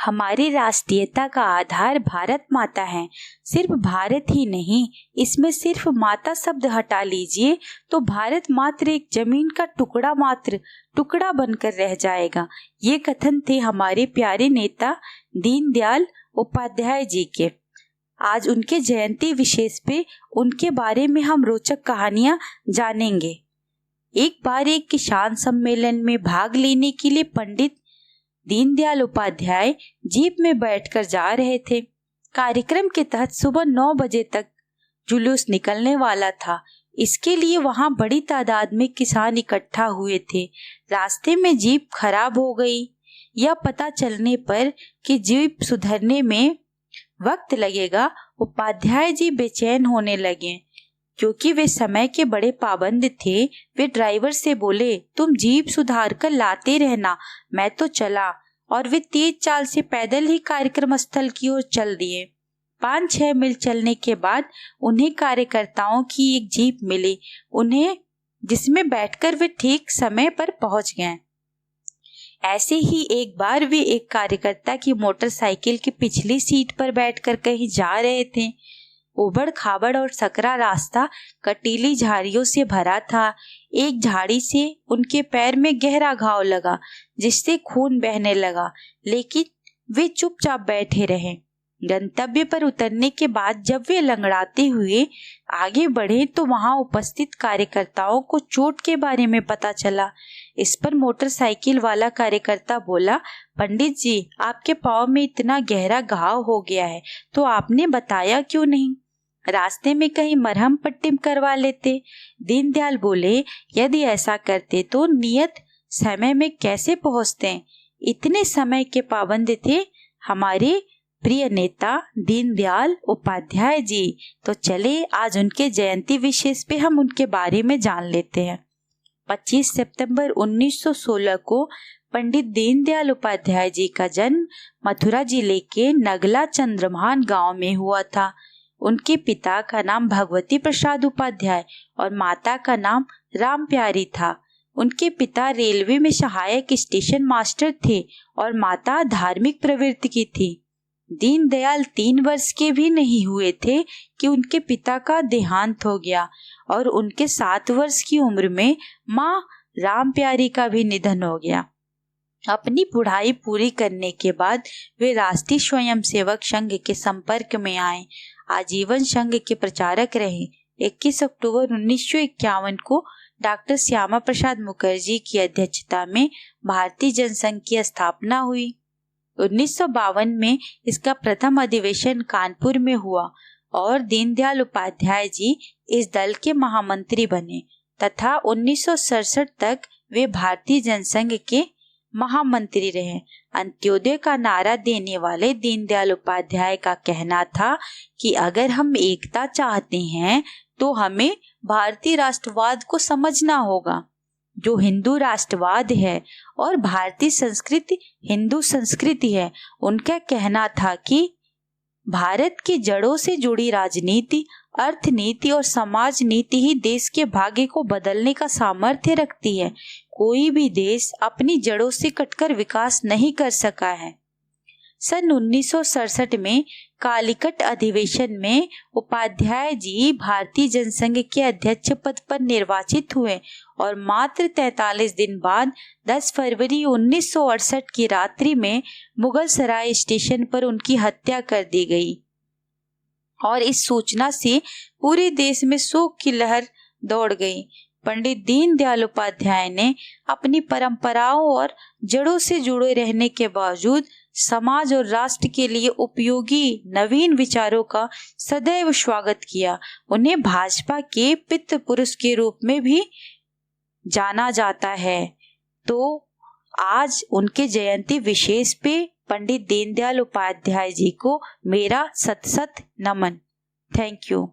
हमारी राष्ट्रीयता का आधार भारत माता है। सिर्फ भारत ही नहीं, इसमें सिर्फ माता शब्द हटा लीजिए तो भारत मात्र एक जमीन का टुकड़ा बनकर रह जाएगा। ये कथन थे हमारे प्यारे नेता दीनदयाल उपाध्याय जी के। आज उनके जयंती विशेष पे उनके बारे में हम रोचक कहानियां जानेंगे। एक बार एक किसान सम्मेलन में भाग लेने के लिए पंडित दीनदयाल उपाध्याय जीप में बैठकर जा रहे थे। कार्यक्रम के तहत सुबह 9 बजे तक जुलूस निकलने वाला था। इसके लिए वहां बड़ी तादाद में किसान इकट्ठा हुए थे। रास्ते में जीप खराब हो गई। यह पता चलने पर कि जीप सुधरने में वक्त लगेगा, उपाध्याय जी बेचैन होने लगे। क्योंकि वे समय के बड़े पाबंद थे, वे ड्राइवर से बोले, तुम जीप सुधार कर लाते रहना, मैं तो चला। और वे तेज चाल से पैदल ही कार्यक्रम स्थल की ओर चल दिए। 5-6 मील चलने के बाद उन्हें कार्यकर्ताओं की एक जीप मिली, जिसमें बैठकर वे ठीक समय पर पहुंच गए। ऐसे ही एक बार वे एक कार्यकर्ता की मोटरसाइकिल की पिछली सीट पर बैठकर कहीं जा रहे थे। उबड़ खाबड़ और सकरा रास्ता कटीली झाड़ियों से भरा था। एक झाड़ी से उनके पैर में गहरा घाव लगा, जिससे खून बहने लगा, लेकिन वे चुपचाप बैठे रहे। गंतव्य पर उतरने के बाद जब वे लंगड़ाते हुए आगे बढ़े तो वहां उपस्थित कार्यकर्ताओं को चोट के बारे में पता चला। इस पर मोटरसाइकिल वाला कार्यकर्ता बोला, पंडित जी, आपके पाँव में इतना गहरा घाव हो गया है तो आपने बताया क्यों नहीं? रास्ते में कहीं मरहम पट्टी करवा लेते। दीनदयाल बोले, यदि ऐसा करते तो नियत समय में कैसे पहुंचते? इतने समय के पाबंद थे हमारे प्रिय नेता दीनदयाल उपाध्याय जी। तो चले आज उनके जयंती विशेष पे हम उनके बारे में जान लेते हैं। 25 सितंबर 1916 को पंडित दीनदयाल उपाध्याय जी का जन्म मथुरा जिले के नगला चंद्रभान गांव में हुआ था। उनके पिता का नाम भगवती प्रसाद उपाध्याय और माता का नाम राम प्यारी था। उनके पिता रेलवे में सहायक स्टेशन मास्टर थे और माता धार्मिक प्रवृत्ति की थी। दीनदयाल 3 वर्ष के भी नहीं हुए थे कि उनके पिता का देहांत हो गया और उनके 7 वर्ष की उम्र में माँ राम प्यारी का भी निधन हो गया। अपनी पढ़ाई पूरी करने के बाद वे राष्ट्रीय स्वयंसेवक संघ के संपर्क में आए। आजीवन संघ के प्रचारक रहे। 21 अक्टूबर 1951 को डॉक्टर श्यामा प्रसाद मुखर्जी की अध्यक्षता में भारतीय जनसंघ की स्थापना हुई। 1952 में इसका प्रथम अधिवेशन कानपुर में हुआ और दीनदयाल उपाध्याय जी इस दल के महामंत्री बने तथा 1967 तक वे भारतीय जनसंघ के महामंत्री रहे। अंत्योदय का नारा देने वाले दीनदयाल उपाध्याय का कहना था कि अगर हम एकता चाहते हैं तो हमें भारतीय राष्ट्रवाद को समझना होगा, जो हिंदू राष्ट्रवाद है और भारतीय संस्कृति हिंदू संस्कृति है। उनका कहना था कि भारत की जड़ों से जुड़ी राजनीति, अर्थनीति और समाज नीति ही देश के भाग्य को बदलने का सामर्थ्य रखती है। कोई भी देश अपनी जड़ों से कटकर विकास नहीं कर सका है। सन 1967 में कालीकट अधिवेशन में उपाध्याय जी भारतीय जनसंघ के अध्यक्ष पद पर निर्वाचित हुए और मात्र 43 दिन बाद 10 फरवरी 1968 की रात्रि में मुगल सराय स्टेशन पर उनकी हत्या कर दी गई और इस सूचना से पूरे देश में शोक की लहर दौड़ गई। पंडित दीनदयाल उपाध्याय ने अपनी परंपराओं और जड़ों से जुड़े रहने के बावजूद समाज और राष्ट्र के लिए उपयोगी नवीन विचारों का सदैव स्वागत किया। उन्हें भाजपा के पितृ पुरुष के रूप में भी जाना जाता है। तो आज उनके जयंती विशेष पे पंडित दीनदयाल उपाध्याय जी को मेरा सत सत नमन। Thank you.